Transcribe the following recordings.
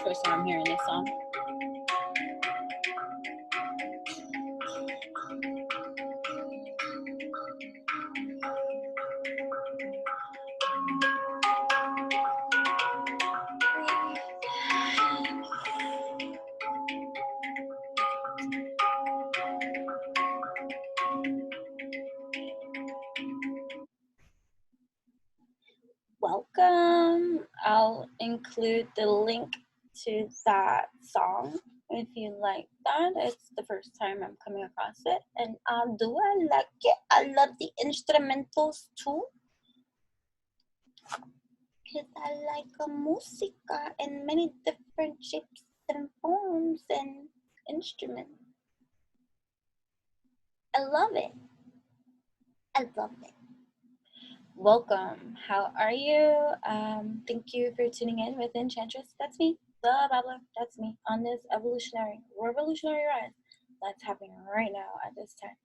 First time I'm hearing this song. Welcome. I'll include the link to that song if you like that. It's the first time I'm coming across it, and I like it. I love the instrumentals too, because I like música in many different shapes and forms and instruments. I love it. I love it. Welcome. How are you? Thank you for tuning in with Enchantress. That's me, the Babbler. That's me on this evolutionary, revolutionary rise that's happening right now at this time.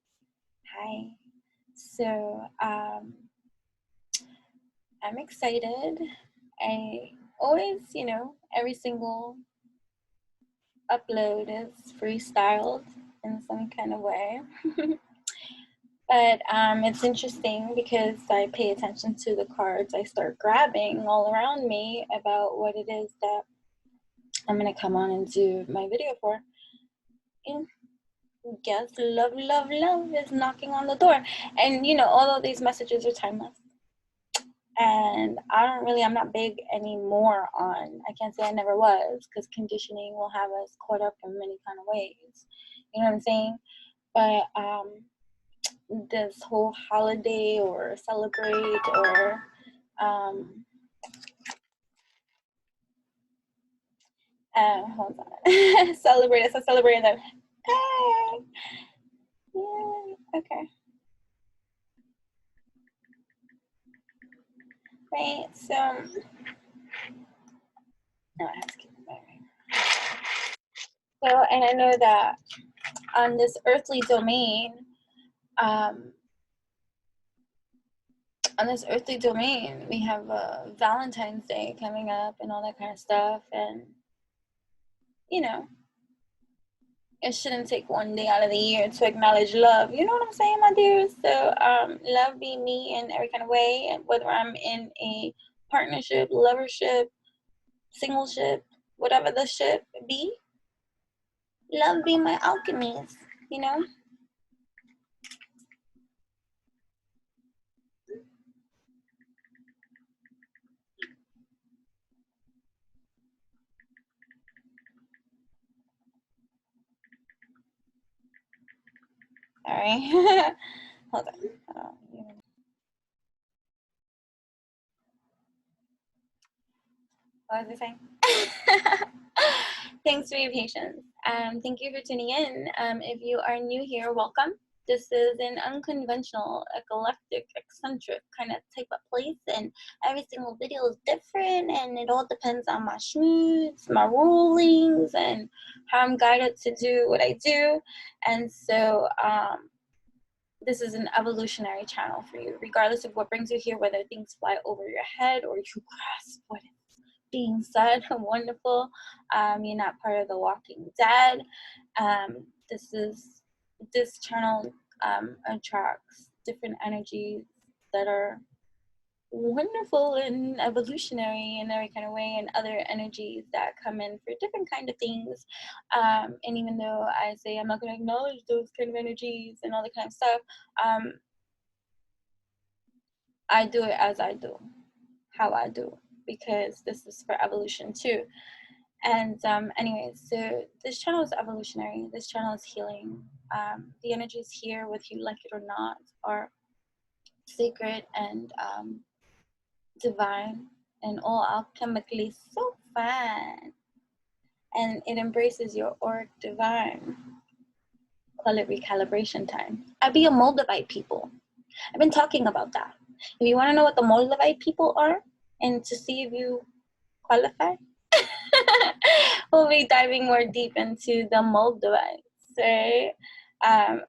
Hi. So, I'm excited. I always, every single upload is freestyled in some kind of way. But it's interesting because I pay attention to the cards I start grabbing all around me about what it is that I'm going to come on and do my video for. And guess love, love, love is knocking on the door. And, all of these messages are timeless. And I'm not big anymore on, I can't say I never was, because conditioning will have us caught up in many kind of ways. You know what I'm saying? But, this whole holiday or celebrate or hold on. Celebrate. It's a celebrate and then hey. Yeah, okay. Right, so no, I have to keep it moving. So, and I know that on this earthly domain, we have Valentine's Day coming up and all that kind of stuff, and it shouldn't take one day out of the year to acknowledge love. You know what I'm saying, my dears? So love be me in every kind of way, and whether I'm in a partnership, lovership, singleship, whatever the ship be, love being my alchemist, you know? All right. Hold on. What was I saying? Thanks for your patience. Thank you for tuning in. If you are new here, welcome. This is an unconventional, eclectic, eccentric kind of type of place, and every single video is different, and it all depends on my moods, my rulings, and how I'm guided to do what I do. And so this is an evolutionary channel for you, regardless of what brings you here, whether things fly over your head or you grasp what is being said. Wonderful. You're not part of the Walking Dead. This channel attracts different energies that are wonderful and evolutionary in every kind of way, and other energies that come in for different kind of things. And even though I say I'm not going to acknowledge those kind of energies and all that kind of stuff, I do it as I do, how I do, because this is for evolution too. And anyways, so this channel is evolutionary. This channel is healing. The energies here, whether you like it or not, are sacred and divine and all alchemically so fine. And it embraces your auric divine. Call it recalibration time. I be a moldavite people. I've been talking about that. If you want to know what the moldavite people are and to see if you qualify, we'll be diving more deep into the moldavites, right?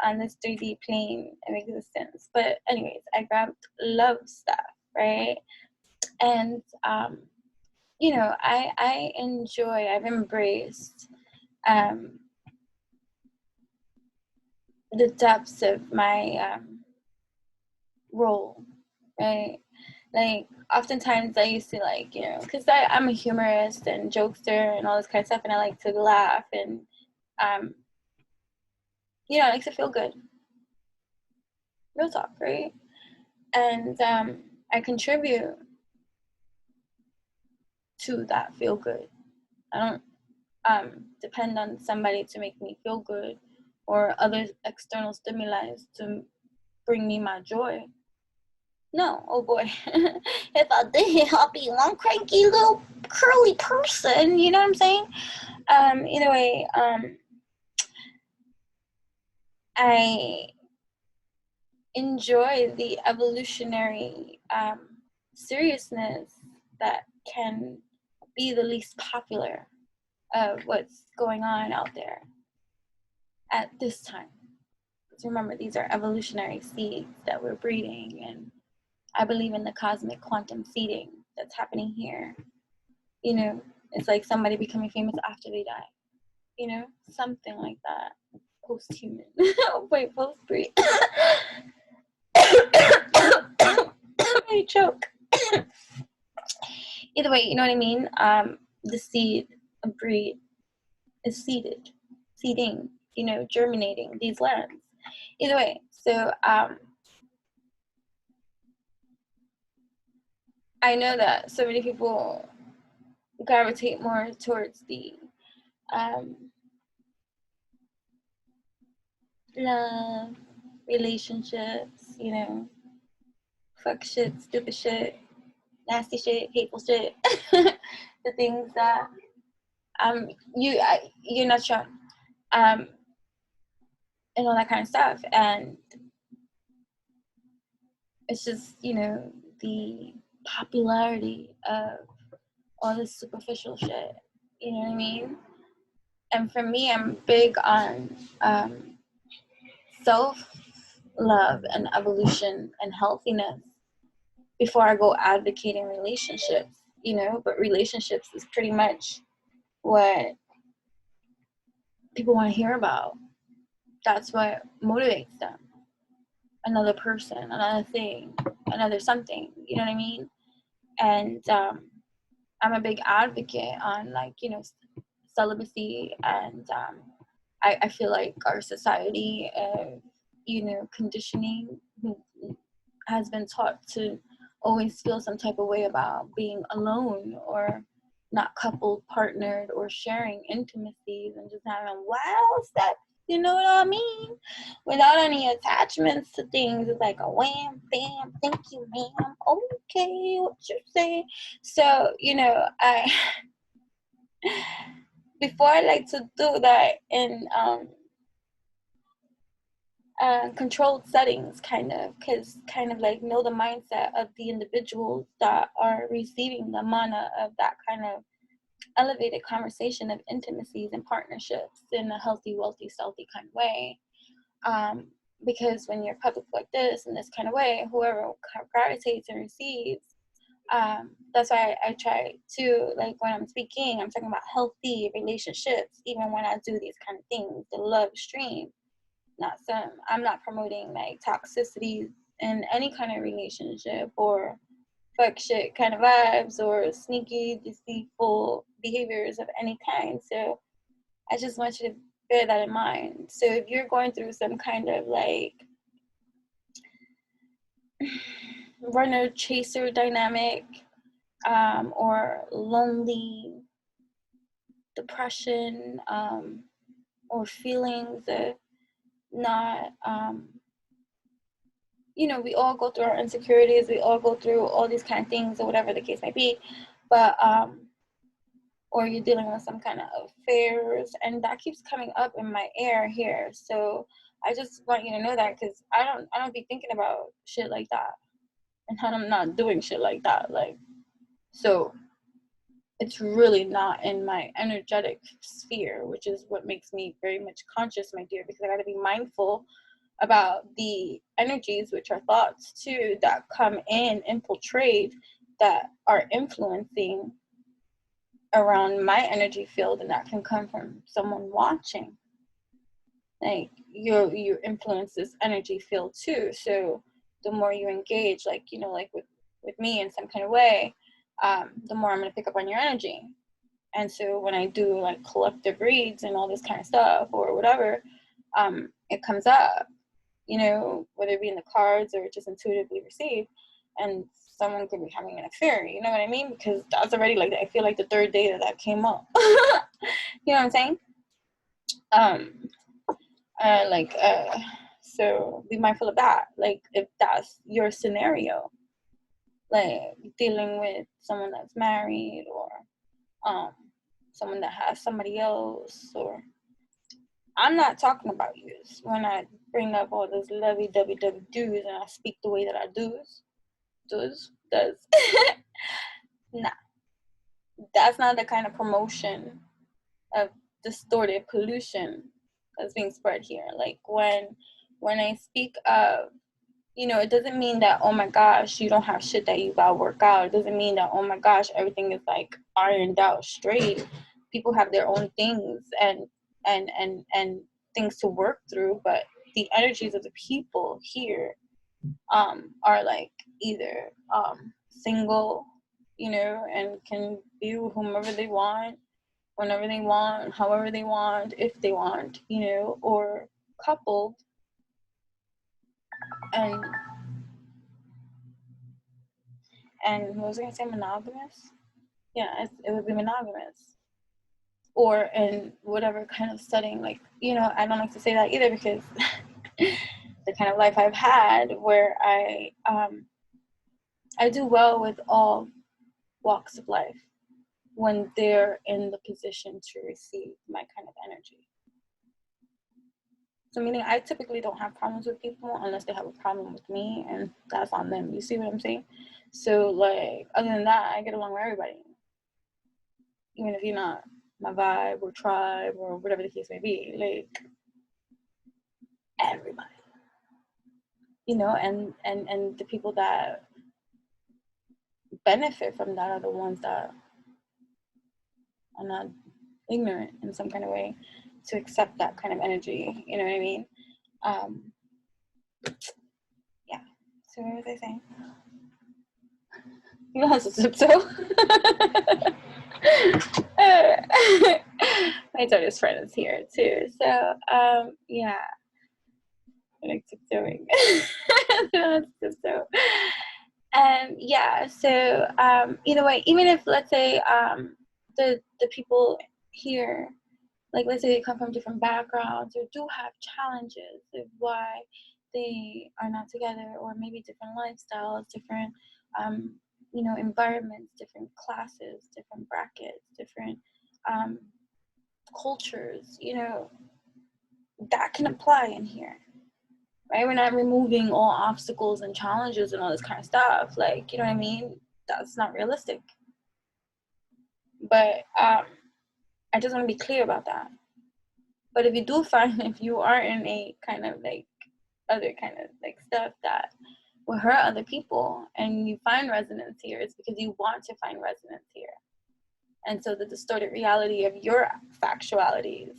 On this 3D plane of existence. But anyways, I grabbed love stuff, right? And you know, I enjoy, I've embraced the depths of my role, right? Like, oftentimes I used to, like, you know, because I'm a humorist and jokester and all this kind of stuff, and I like to laugh, and you know, I like to feel good. Real talk, right? And I contribute to that feel good. I don't depend on somebody to make me feel good or other external stimuli to bring me my joy. No, oh boy. If I did, I'll be one cranky little curly person, you know what I'm saying? Either way, I enjoy the evolutionary seriousness that can be the least popular of what's going on out there at this time. So remember, these are evolutionary seeds that we're breeding, and I believe in the cosmic quantum seeding that's happening here. You know, it's like somebody becoming famous after they die. You know, something like that. Post-human. Wait, post-breed. I choke. Either way, you know what I mean? The seed, a breed, is seeding, you know, germinating these lands. Either way, so I know that so many people gravitate more towards the love, relationships, you know, fuck shit, stupid shit, nasty shit, hateful shit, the things that you're not sure, and all that kind of stuff. And it's just, you know, the popularity of all this superficial shit, you know what I mean? And for me, I'm big on self-love and evolution and healthiness before I go advocating relationships, you know. But relationships is pretty much what people want to hear about. That's what motivates them. Another person, another thing, another something, you know what I mean? And I'm a big advocate on, like, you know, celibacy and I feel like our society, conditioning has been taught to always feel some type of way about being alone or not coupled, partnered, or sharing intimacies and just having wild stuff, you know what I mean? Without any attachments to things. It's like a wham, bam, thank you, ma'am. Okay, what you say? So, I before I like to do that in controlled settings, because like know the mindset of the individuals that are receiving the mana of that kind of elevated conversation of intimacies and partnerships in a healthy, wealthy, stealthy kind of way. Because when you're public like this, in this kind of way, whoever gravitates and receives, that's why I try to, like, when I'm speaking, I'm talking about healthy relationships, even when I do these kind of things, the love stream. I'm not promoting like toxicity in any kind of relationship or fuck shit kind of vibes or sneaky, deceitful behaviors of any kind. So I just want you to bear that in mind. So if you're going through some kind of like runner chaser dynamic, or lonely depression, or feelings of not, we all go through our insecurities, we all go through all these kind of things or whatever the case might be, but or you're dealing with some kind of affairs, and that keeps coming up in my air here. So I just want you to know that, because I don't be thinking about shit like that, and I'm not doing shit like that, like, so it's really not in my energetic sphere, which is what makes me very much conscious, my dear, because I got to be mindful about the energies, which are thoughts too, that come in, infiltrate, that are influencing around my energy field, and that can come from someone watching. Like, you influence this energy field too. So the more you engage, like, like with me in some kind of way, the more I'm going to pick up on your energy. And so when I do like collective reads and all this kind of stuff or whatever, it comes up, whether it be in the cards or just intuitively received, and someone could be having an affair, you know what I mean? Because that's already like, I feel like the third day that came up. You know what I'm saying? So be mindful of that. Like, if that's your scenario, like dealing with someone that's married, or someone that has somebody else, or I'm not talking about you when I bring up all those lovey-dovey do's and I speak the way that I does. Nah, that's not the kind of promotion of distorted pollution that's being spread here. Like, when I speak of, it doesn't mean that, oh my gosh, you don't have shit that you gotta work out. It doesn't mean that, oh my gosh, everything is like ironed out straight. People have their own things and things to work through, but the energies of the people here are like either single, and can be with whomever they want, whenever they want, however they want, if they want, or coupled. And what was I gonna say? Monogamous? Yeah, it would be monogamous. Or in whatever kind of setting, like, I don't like to say that either, because the kind of life I've had where I do well with all walks of life when they're in the position to receive my kind of energy. So meaning I typically don't have problems with people unless they have a problem with me, and that's on them. You see what I'm saying? So, like, other than that, I get along with everybody. Even if you're not my vibe or tribe or whatever the case may be, like, everybody. And the people that benefit from that are the ones that are not ignorant in some kind of way to accept that kind of energy. You know what I mean? Yeah. So what was I saying? You know how to tiptoe? My daughter's friend is here too. So, yeah, I like tiptoeing. Tiptoe. Yeah, so either way, even if, let's say, the people here, like, let's say they come from different backgrounds or do have challenges of why they are not together, or maybe different lifestyles, different environments, different classes, different brackets, different cultures, that can apply in here, right? We're not removing all obstacles and challenges and all this kind of stuff, like, you know what I mean? That's not realistic. But I just want to be clear about that. But if you are in a kind of like other kind of like stuff that will hurt other people, and you find resonance here, it's because you want to find resonance here. And so the distorted reality of your factualities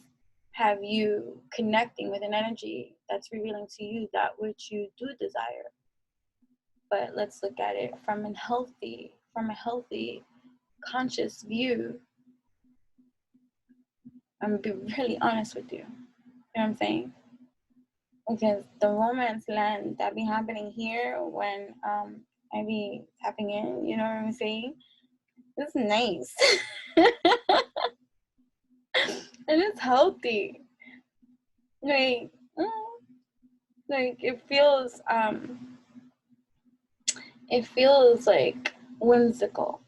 have you connecting with an energy that's revealing to you that which you do desire. But let's look at it from a healthy conscious view. I'm gonna be really honest with you. You know what I'm saying? Because the romance land that be happening here when I be tapping in, you know what I'm saying? It's nice. And it's healthy. Like it feels like whimsical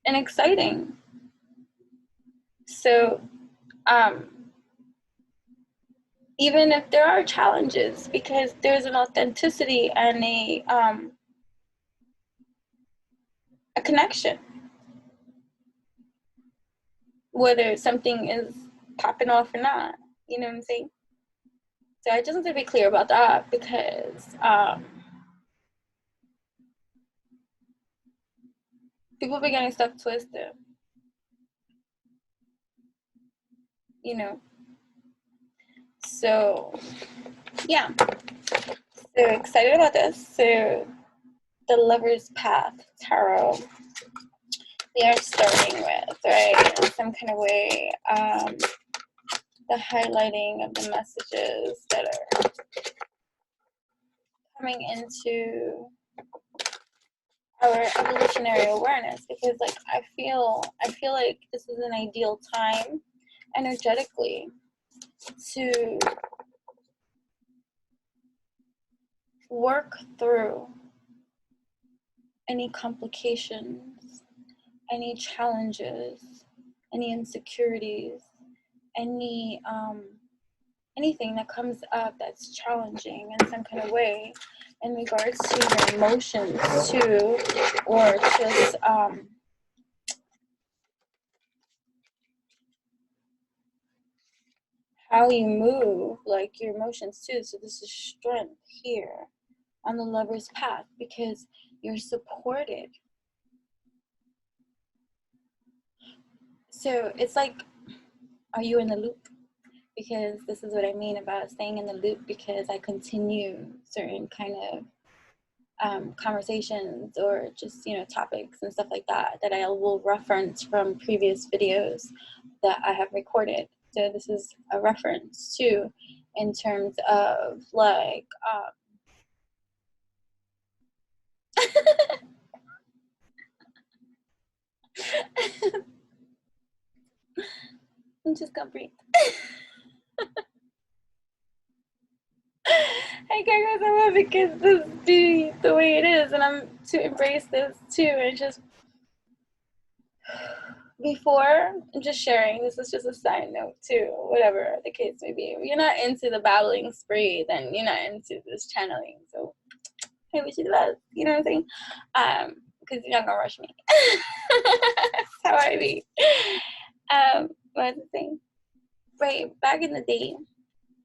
and exciting. So even if there are challenges, because there's an authenticity and a connection, whether something is popping off or not, you know what I'm saying? So I just want to be clear about that, because people be getting stuff twisted, you know? So yeah, so excited about this. So the Lover's Path Tarot, we are starting with, right, in some kind of way, the highlighting of the messages that are coming into our evolutionary awareness, because like I feel like this is an ideal time energetically to work through any complications, any challenges, any insecurities, anything that comes up that's challenging in some kind of way in regards to your emotions too, or just how you move, like your emotions too. So this is strength here on the Lover's Path, because you're supported. So it's like, are you in the loop? Because this is what I mean about staying in the loop, because I continue certain kind of conversations or just topics and stuff like that I will reference from previous videos that I have recorded. So this is a reference too, in terms of like I'm just gonna breathe. I can't go somewhere because this be the way it is, and I'm to embrace this too, and just before, I'm just sharing, this is just a side note too, whatever the case may be. If you're not into the babbling spree, then you're not into this channeling. So I wish you the best, you know what I'm saying? Because you're not gonna rush me. That's how I be. What's the thing? Right, back in the day,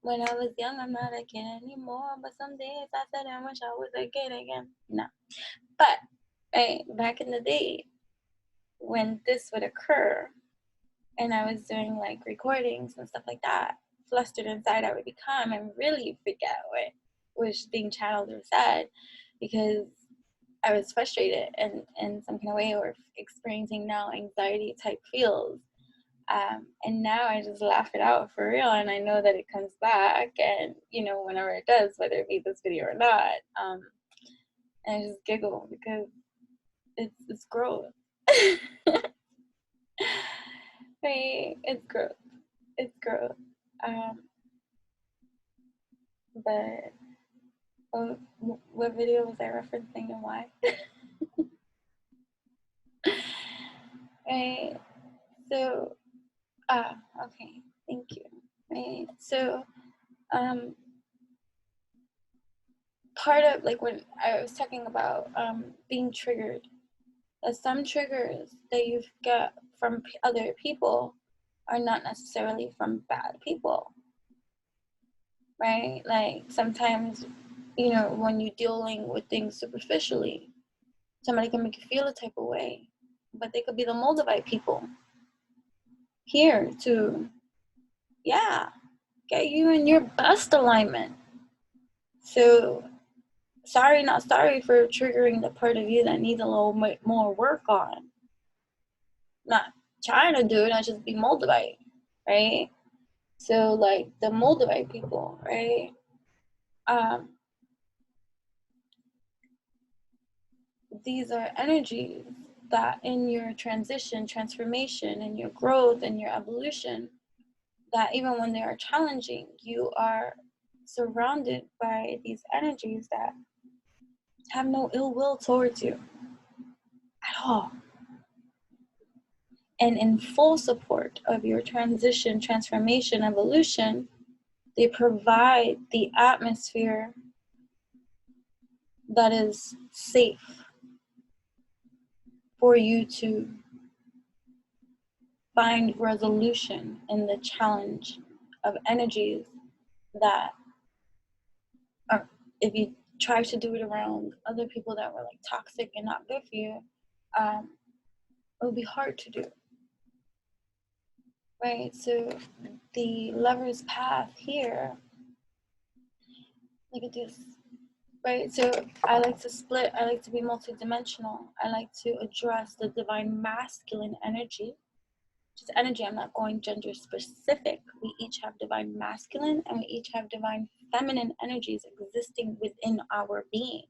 when I was young, I'm not a kid anymore, but some days I said I wish I was a kid again. No. But, right, back in the day, when this would occur, and I was doing like recordings and stuff like that, flustered inside I would become and really freak out what was being channeled or said, because I was frustrated and in some kind of way, or experiencing now anxiety type feels. And now I just laugh it out for real, and I know that it comes back, and you know, whenever it does, whether it be this video or not, and I just giggle because it's growth. Right? It's growth. It's growth. But what video was I referencing and why? Right. So, okay. Thank you. Right. So, part of, like, when I was talking about being triggered, that some triggers that you've got from other people are not necessarily from bad people, right? Like, sometimes, you know, when you're dealing with things superficially, somebody can make you feel a type of way, but they could be the moldavite people here to, yeah, get you in your best alignment. So, sorry, not sorry for triggering the part of you that needs a little bit more work on. Not trying to do it, not just be moldavite, right? So, like, the moldavite people, right? These are energies that in your transition, transformation, and your growth and your evolution, that even when they are challenging, you are surrounded by these energies that have no ill will towards you at all. And in full support of your transition, transformation, evolution, they provide the atmosphere that is safe for you to find resolution in the challenge of energies that are, if you try to do it around other people that were like toxic and not good for you, it would be hard to do. Right? So the lover's path here, look at this. Right? So I like to split, I like to be multidimensional. I like to address the divine masculine energy. Just energy, I'm not going gender specific. We each have divine masculine and we each have divine feminine energies existing within our being.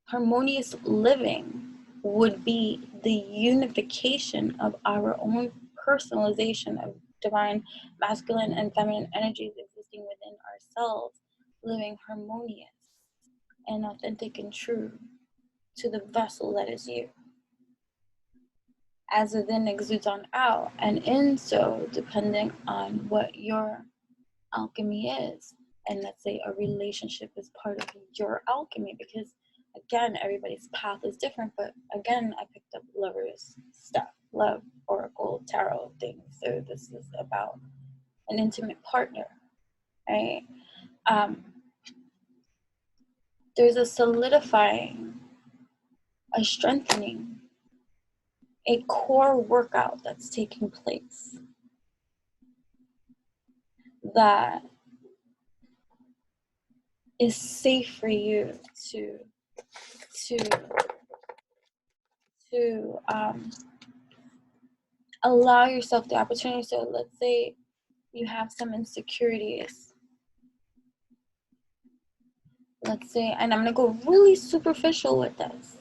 Harmonious living would be the unification of our own personalization of divine masculine and feminine energies existing within ourselves, living harmonious and authentic and true to the vessel that is you, as it then exudes on out. And in so, depending on what your alchemy is, and let's say a relationship is part of your alchemy, because again, everybody's path is different, but again, I picked up lovers stuff, love, oracle, tarot things. So this is about an intimate partner, right? There's a solidifying, a strengthening, a core workout that's taking place that is safe for you to allow yourself the opportunity. So let's say you have some insecurities. Let's say, and I'm gonna go really superficial with this,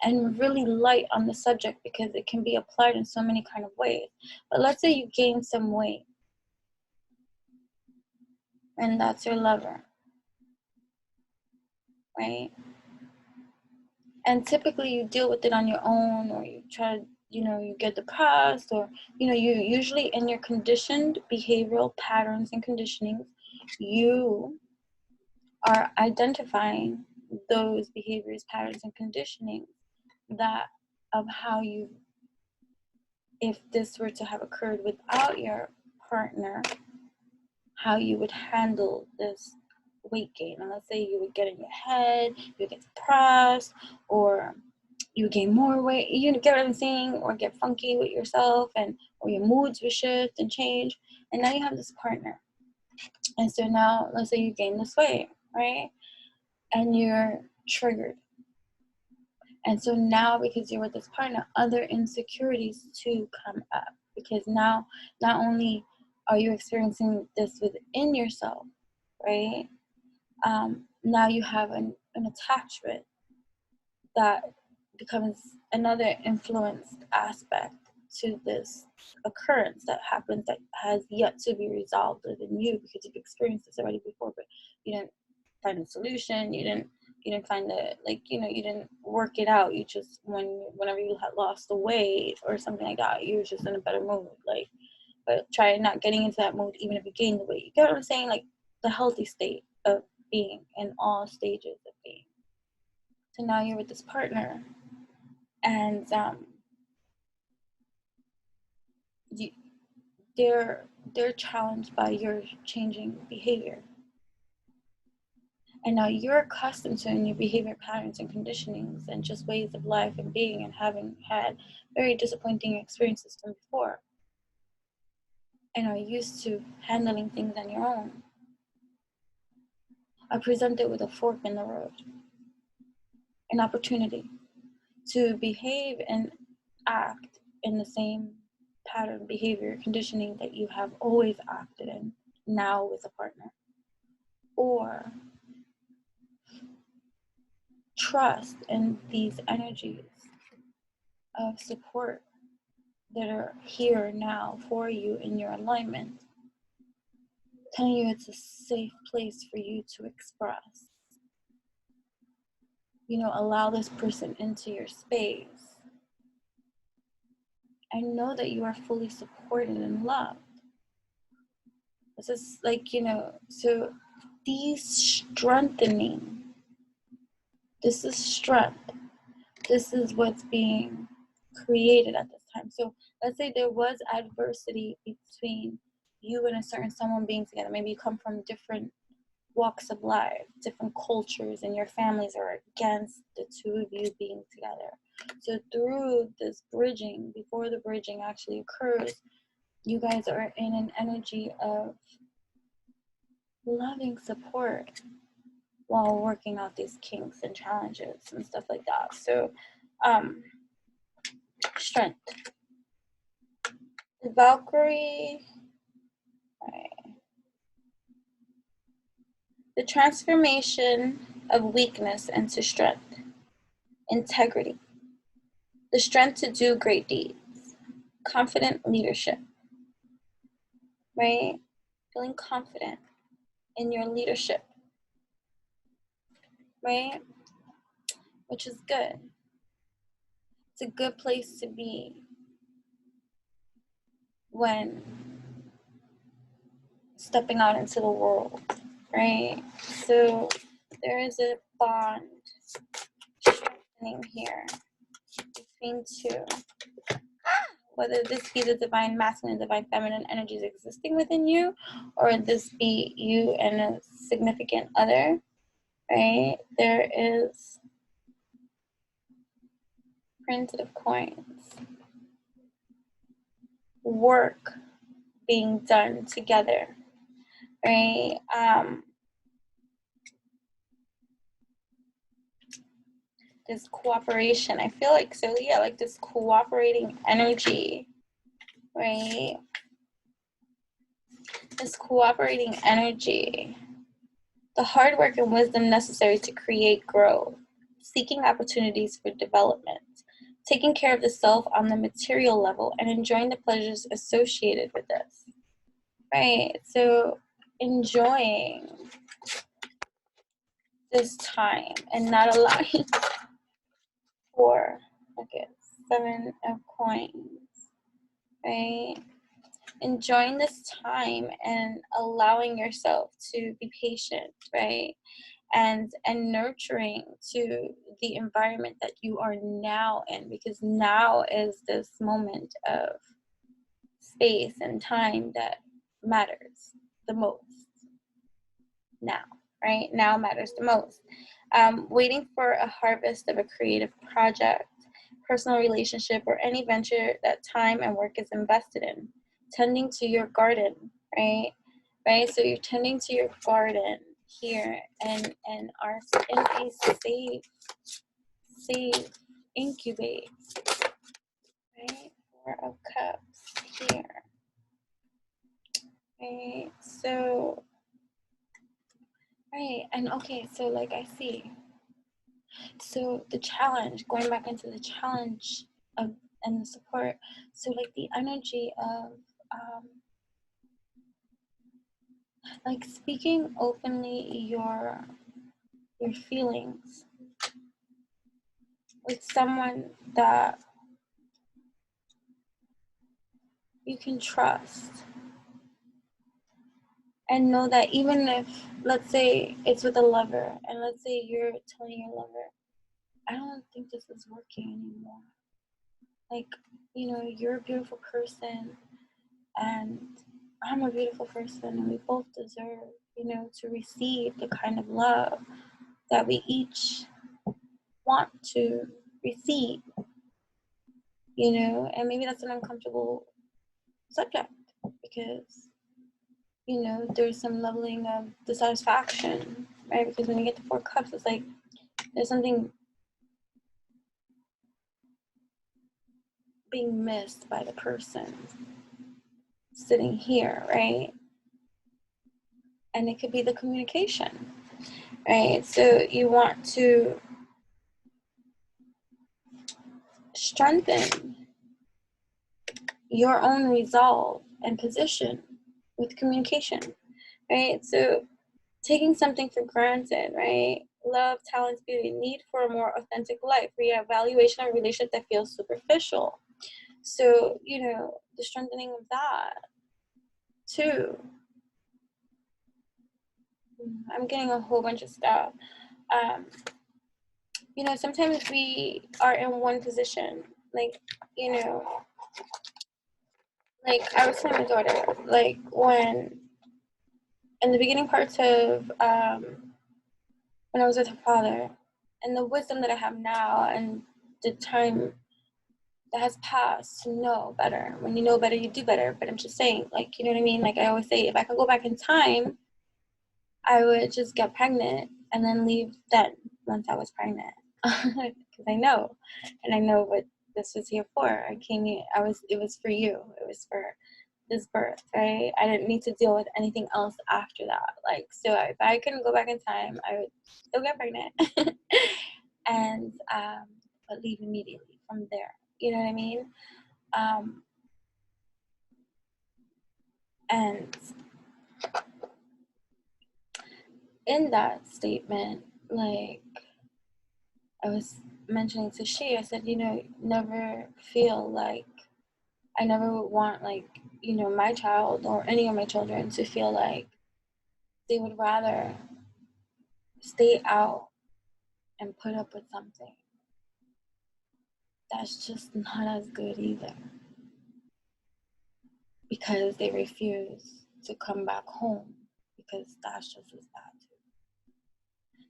and really light on the subject because it can be applied in so many kind of ways. But let's say you gain some weight, and that's your lover, right? And typically you deal with it on your own, or you try to, you get depressed, or, you usually in your conditioned behavioral patterns and conditionings, you are identifying those behaviors, patterns, and conditioning that of how you, if this were to have occurred without your partner, how you would handle this weight gain. And let's say you would get in your head, you would get depressed, or you gain more weight, you get what I'm saying, or get funky with yourself, and or your moods would shift and change. And now you have this partner. And so now let's say you gain this weight. right? And you're triggered. And so now, because you're with this partner, other insecurities too come up. Because now, not only are you experiencing this within yourself, right? Now you have an attachment that becomes another influenced aspect to this occurrence that happens that has yet to be resolved within you, because you've experienced this already before, but you didn't find a solution. You didn't find the, like, you know, you didn't work it out. You just, whenever you had lost the weight or something like that, you were just in a better mood. Like, but try not getting into that mood even if you gain the weight. You get what I'm saying? Like, the healthy state of being in all stages of being. So now you're with this partner, and they're challenged by your changing behavior. And now you're accustomed to new behavior patterns and conditionings and just ways of life and being, and having had very disappointing experiences from before, and are used to handling things on your own, are presented with a fork in the road, an opportunity to behave and act in the same pattern, behavior, conditioning that you have always acted in, now with a partner, or trust in these energies of support that are here now for you in your alignment, telling you it's a safe place for you to express. You know, allow this person into your space and know that you are fully supported and loved. This is like, you know, so these strengthening, this is strength. This is what's being created at this time. So let's say there was adversity between you and a certain someone being together. Maybe you come from different walks of life, different cultures, and your families are against the two of you being together. So through this bridging, before the bridging actually occurs, you guys are in an energy of loving support while working out these kinks and challenges and stuff like that. So strength. The Valkyrie, right. The transformation of weakness into strength. Integrity. The strength to do great deeds. Confident leadership, right? Feeling confident in your leadership, right? Which is good. It's a good place to be when stepping out into the world, right? So there is a bond strengthening here between two. Whether this be the divine masculine and divine feminine energies existing within you, or this be you and a significant other, right? There is Prince of Coins. Work being done together, right? This cooperation, I feel like, so yeah, like this cooperating energy, right? This cooperating energy, the hard work and wisdom necessary to create growth, seeking opportunities for development, taking care of the self on the material level, and enjoying the pleasures associated with this, right? So enjoying this time and not allowing for, okay, 7 of Coins, right? Enjoying this time and allowing yourself to be patient, right? And nurturing to the environment that you are now in, because now is this moment of space and time that matters the most. Now, right? Now matters the most. Waiting for a harvest of a creative project, personal relationship, or any venture that time and work is invested in. Tending to your garden, right? Right? So you're tending to your garden here and are in a safe incubate, right? Four of Cups here, right? So, right, and okay, so like I see. So the challenge, going back into the challenge of and the support. So like the energy of like speaking openly your feelings with someone that you can trust, and know that even if, let's say it's with a lover, and let's say you're telling your lover, I don't think this is working anymore. Like, you know, you're a beautiful person and I'm a beautiful person, and we both deserve, you know, to receive the kind of love that we each want to receive, you know, and maybe that's an uncomfortable subject because, you know, there's some leveling of dissatisfaction, right? Because when you get to Four Cups, it's like there's something being missed by the person sitting here, right? And it could be the communication, right? So you want to strengthen your own resolve and position with communication, right? So taking something for granted, right? Love, talents, beauty, need for a more authentic life, reevaluation of relationship that feels superficial. So, you know, the strengthening of that too. I'm getting a whole bunch of stuff. You know, sometimes we are in one position, like, you know, like I was telling my daughter, like when in the beginning parts of when I was with her father, and the wisdom that I have now and the time that has passed to know better. When you know better, you do better. But I'm just saying, like, you know what I mean? Like I always say, if I could go back in time, I would just get pregnant and then leave then once I was pregnant. Because I know, and I know what this was here for. I came here, it was for you. It was for this birth, right? I didn't need to deal with anything else after that. Like, so if I couldn't go back in time, I would still get pregnant and but leave immediately from there. You know what I mean? And in that statement, like I was mentioning to She, I said, you know, never feel like I never would want, like, you know, my child or any of my children to feel like they would rather stay out and put up with something that's just not as good either, because they refuse to come back home because that's just as bad too.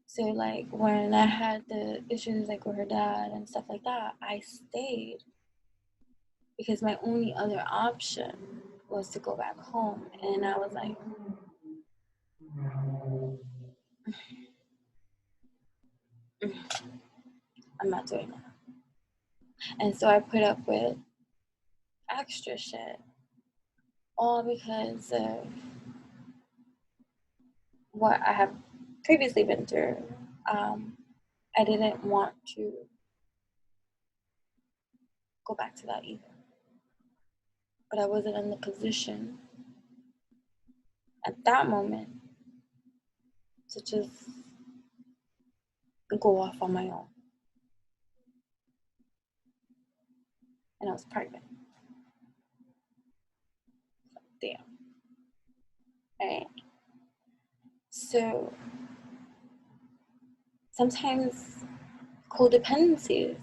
So like when I had the issues like with her dad and stuff like that, I stayed because my only other option was to go back home. And I was like, I'm not doing that. And so I put up with extra shit, all because of what I have previously been through. I didn't want to go back to that either. But I wasn't in the position at that moment to just go off on my own. And I was pregnant. Damn. Right? So sometimes codependencies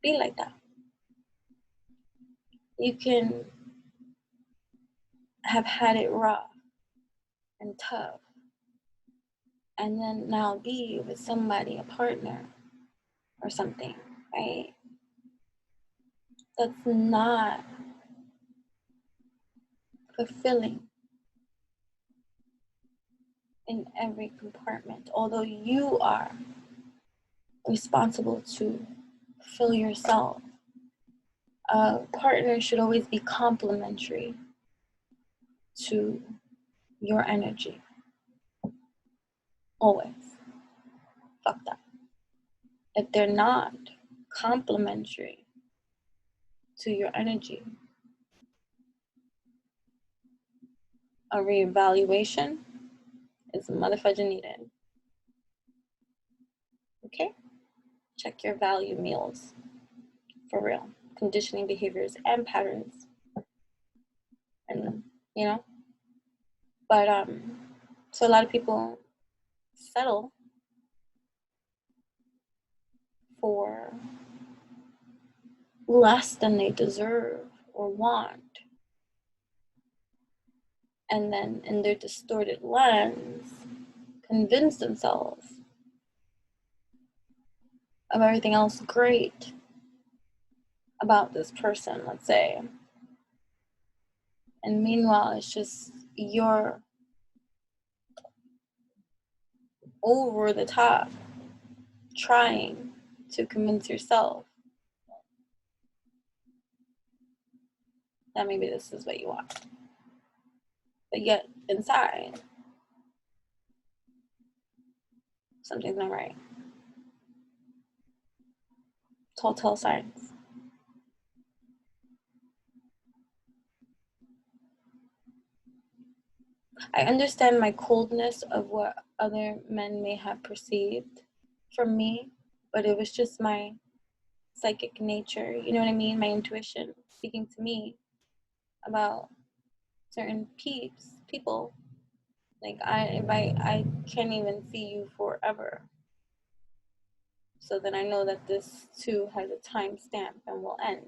be like that. You can have had it rough and tough, and then now be with somebody, a partner or something, right? That's not fulfilling. in every compartment, although you are responsible to fill yourself. A partner should always be complementary to your energy. Always. Fuck that. If they're not complementary to your energy, a reevaluation is motherfucking needed. Okay? Check your value meals. For real. Conditioning behaviors and patterns. And, you know? But, so a lot of people settle for less than they deserve or want. And then in their distorted lens, convince themselves of everything else great about this person, let's say. And meanwhile, it's just you're over the top trying to convince yourself that maybe this is what you want. But yet, inside, something's not right. Telltale signs. I understand my coldness of what other men may have perceived from me, but it was just my psychic nature, you know what I mean? My intuition speaking to me about certain people. Like I can't even see you forever. So then I know that this too has a time stamp and will end.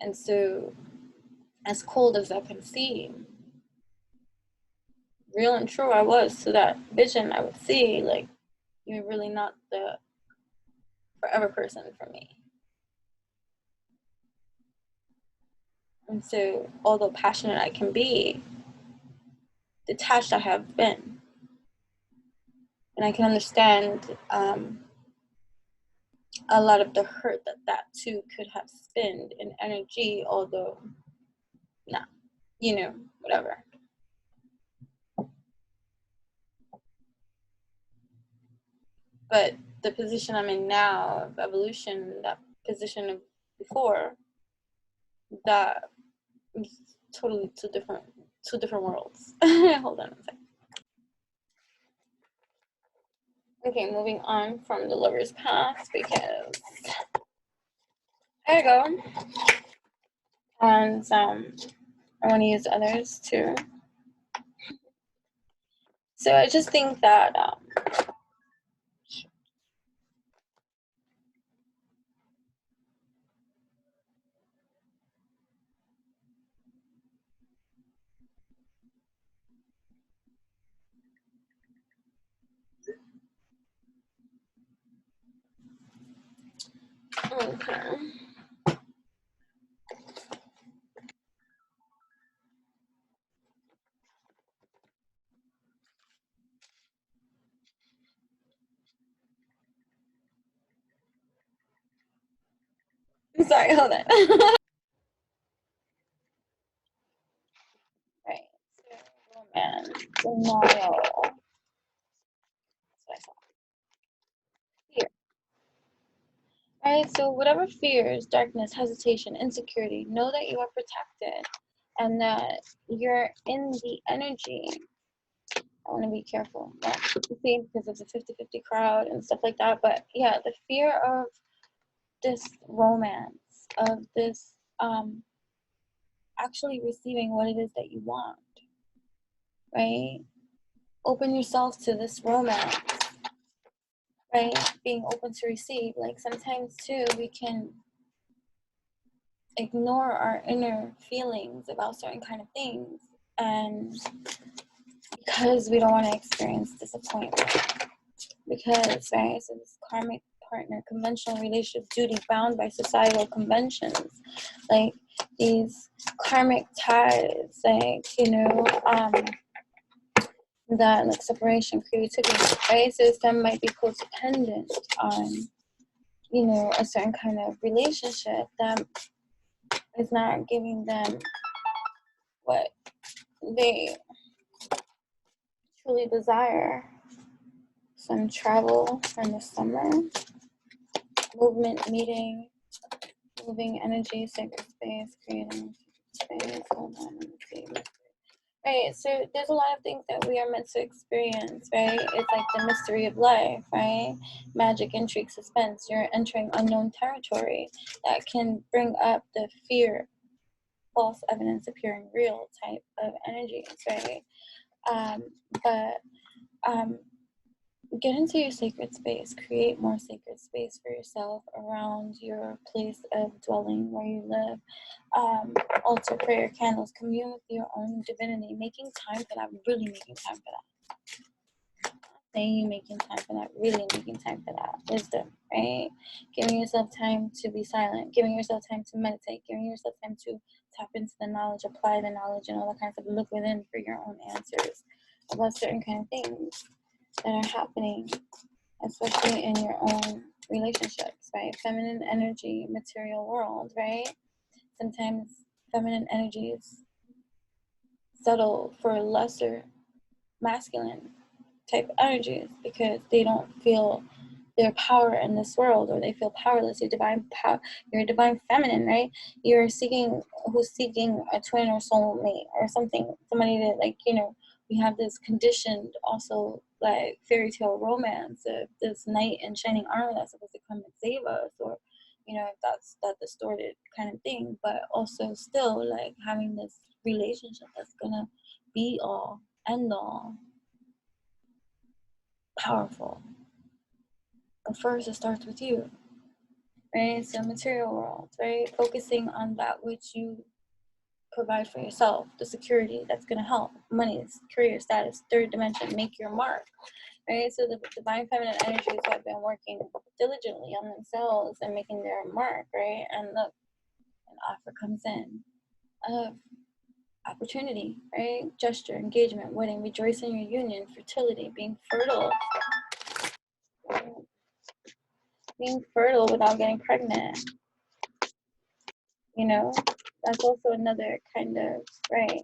And so, as cold as that can seem, real and true I was to that vision. I would see, like, you're really not the forever person for me. And so, although passionate I can be, detached I have been. And I can understand a lot of the hurt that too could have spinned in energy, although, nah, you know, whatever. But the position I'm in now of evolution, that position of before, that is totally two different worlds. Hold on a second. Okay, moving on from the lover's path because there you go. And I want to use others too. So I just think that okay. I'm sorry, hold on. Right. So romance, denial. That's what I saw. Fear. Right, so whatever fears, darkness, hesitation, insecurity, know that you are protected and that you're in the energy. I want to be careful, yeah, you see, because of the 50-50 crowd and stuff like that. But yeah, the fear of this romance, of this actually receiving what it is that you want, right? Open yourself to this romance, right? Being open to receive. Like sometimes too, we can ignore our inner feelings about certain kind of things, and because we don't want to experience disappointment, because right, so this karmic partner, conventional relationship, duty bound by societal conventions, like these karmic ties, like, you know, that like separation, creativity, right? So some might be codependent on, you know, a certain kind of relationship that is not giving them what they truly desire. Some travel in the summer, movement, meeting, moving energy, sacred space, creating space. Hold on, let me see. Right, so there's a lot of things that we are meant to experience, right? It's like the mystery of life, right? Magic, intrigue, suspense. You're entering unknown territory that can bring up the fear, false evidence appearing real type of energies, right? But get into your sacred space. Create more sacred space for yourself around your place of dwelling where you live. Altar, prayer, candles. Commune with your own divinity. Making time for that. Really making time for that. Saying you making time for that. Really making time for that. Wisdom, right? Giving yourself time to be silent. Giving yourself time to meditate. Giving yourself time to tap into the knowledge, apply the knowledge, and all that kinds of look within for your own answers about certain kind of things that are happening, especially in your own relationships, right? Feminine energy, material world, right? Sometimes feminine energies settle for lesser masculine type energies because they don't feel their power in this world, or they feel powerless. Your divine power, you're a divine feminine, right? You're seeking, who's seeking a twin or soulmate or something, somebody that, like, you know, we have this conditioned also like fairy tale romance of this knight in shining armor that's supposed to come and save us, or, you know, if that's that distorted kind of thing, but also still like having this relationship that's gonna be all end all powerful. But first, it starts with you, right? So material world, right? Focusing on that which you provide for yourself, the security that's going to help, money, career, status, third dimension, make your mark, right? So the divine feminine energies have been working diligently on themselves and making their mark, right? And look, an offer comes in of opportunity, right? Gesture, engagement, wedding, rejoice in your union, fertility, being fertile. Being fertile without getting pregnant, you know, that's also another kind of, right,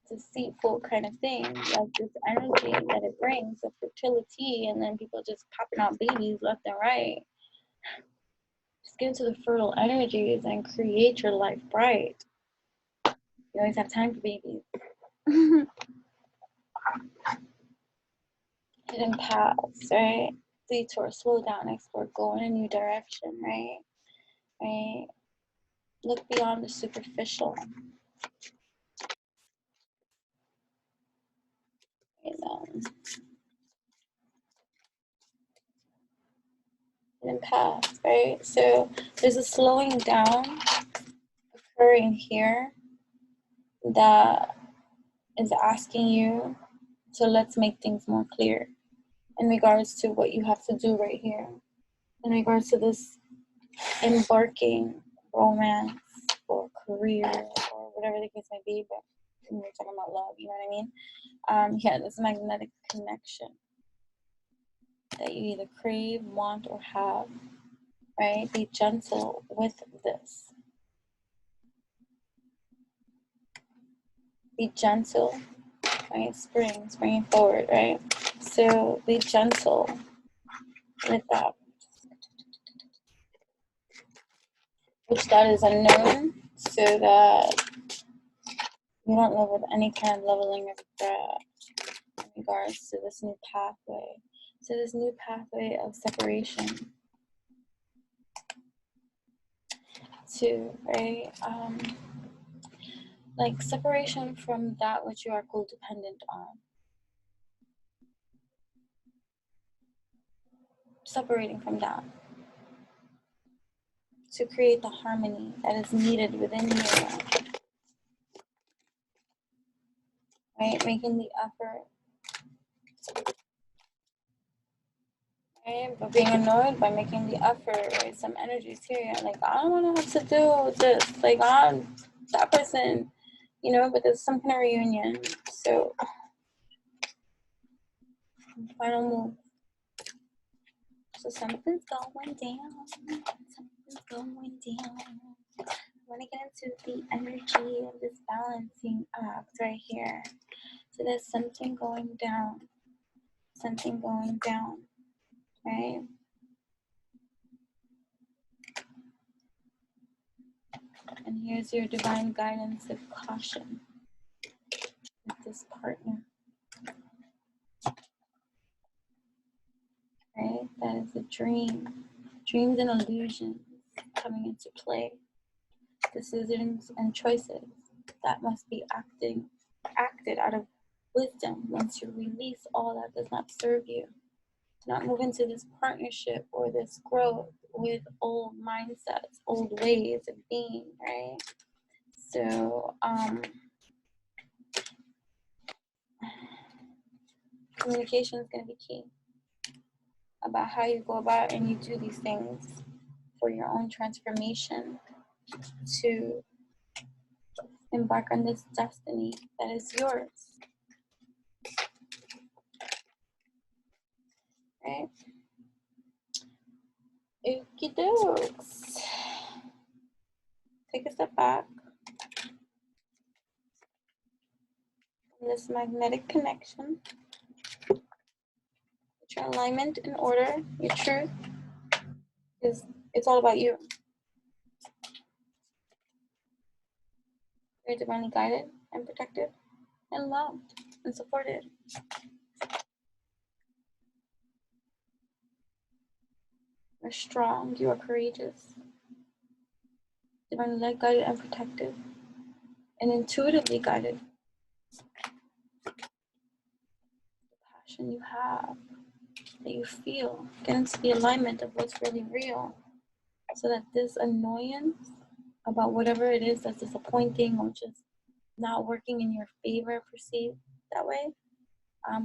deceitful kind of thing, like this energy that it brings of fertility, and then people just popping out babies left and right. Just get into the fertile energies and create your life bright. You always have time for babies. Hidden paths, right? Detour, slow down, explore, go in a new direction, right? Right? Look beyond the superficial. You know, hidden paths, right? So there's a slowing down occurring here that is asking you to let's make things more clear in regards to what you have to do right here, in regards to this embarking romance or career or whatever the case may be. But when we're talking about love, you know what I mean? Yeah, this magnetic connection that you either crave, want, or have, right? Be gentle with this. Be gentle, right? Springing forward, right? So be gentle with that, which that is unknown, so that you don't live with any kind of leveling of regret in regards to this new pathway. So this new pathway of separation to, right? Like separation from that which you are codependent on. Separating from that to create the harmony that is needed within you, right? Making the effort, right? But being annoyed by making the effort, right? Some energies here, like, I don't want to have to do this. Like, I'm that person, you know, but there's some kind of reunion. So, final move. So something's going down. Something's going down. I want to get into the energy of this balancing act right here. So there's something going down. Something going down, right? And here's your divine guidance of caution with this partner, right? That is a dream. Dreams and illusions coming into play. Decisions and choices that must be acted out of wisdom once you release all that does not serve you. Do not move into this partnership or this growth with old mindsets, old ways of being, right? So, communication is going to be key about how you go about and you do these things for your own transformation to embark on this destiny that is yours, right? Okie dokes. Take a step back from this magnetic connection. Get your alignment in order, your truth, because it's all about you. You're divinely guided and protected and loved and supported. You're strong, you are courageous, divinely led, guided, and protected, and intuitively guided. The passion you have, that you feel, get into the alignment of what's really real, so that this annoyance about whatever it is that's disappointing or just not working in your favor, perceived that way,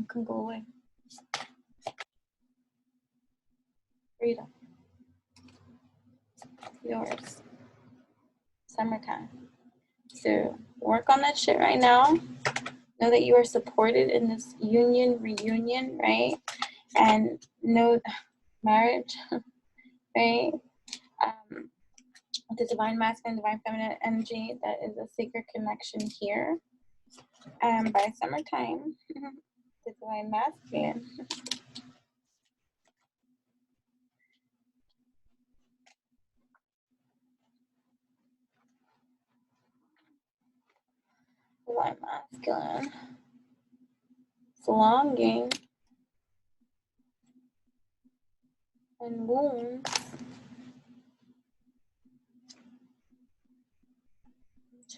can go away. Freedom. Yours. Summertime. So work on that shit right now. Know that you are supported in this reunion, right? And know marriage, right? The divine masculine, divine feminine energy, that is a sacred connection here. And by summertime, the divine masculine. Divine masculine. It's longing and wounds.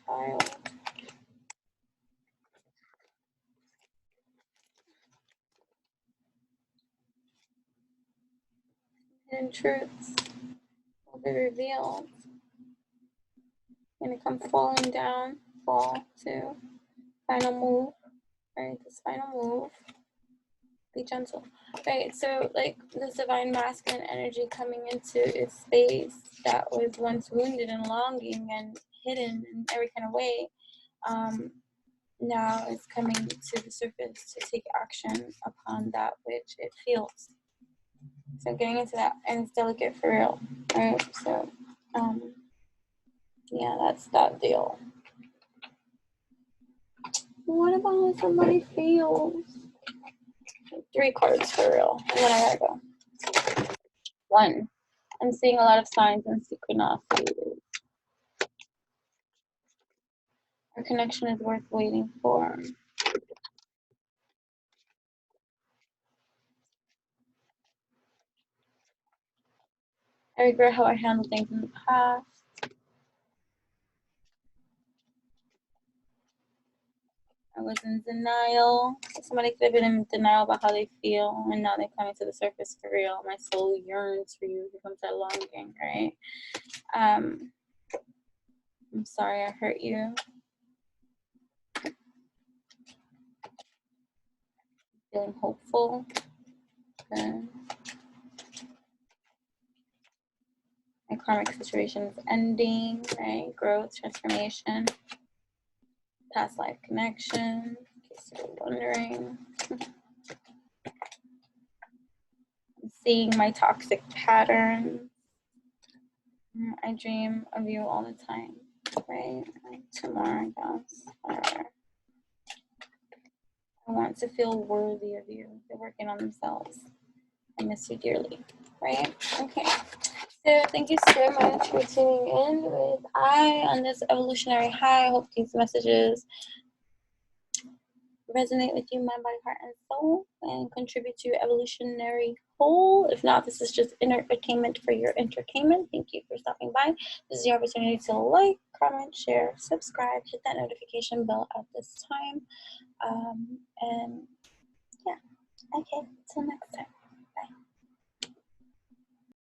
Child. Hidden truths will be revealed. Gonna come falling down, fall to final move. Right, this final move. Be gentle. Right, so like this divine masculine energy coming into its space that was once wounded and longing and hidden in every kind of way, now is coming to the surface to take action upon that which it feels. So getting into that, and it's delicate for real, right? So, yeah, that's that deal. What about when somebody feels? 3 cards for real, and then I gotta go. 1, I'm seeing a lot of signs and synchronicities. Our connection is worth waiting for. I regret how I handled things in the past. I was in denial. Somebody could have been in denial about how they feel, and now they're coming to the surface for real. My soul yearns for you. Here comes that longing, right? I'm sorry I hurt you. Feeling hopeful. Okay. karmic situations ending, right? Growth, transformation, past life connection, in case you're wondering. Seeing my toxic patterns. I dream of you all the time, right? Like, two more, I guess. Whatever. I want to feel worthy of you. They're working on themselves. I miss you dearly, right? Okay. So thank you so much for tuning in with I on this evolutionary high. I hope these messages resonate with you, mind, body, heart, and soul, and contribute to your evolutionary whole. If not, this is just entertainment for your entertainment. Thank you for stopping by. This is your opportunity to like, comment, share, subscribe, hit that notification bell at this time. And yeah, okay, till next time.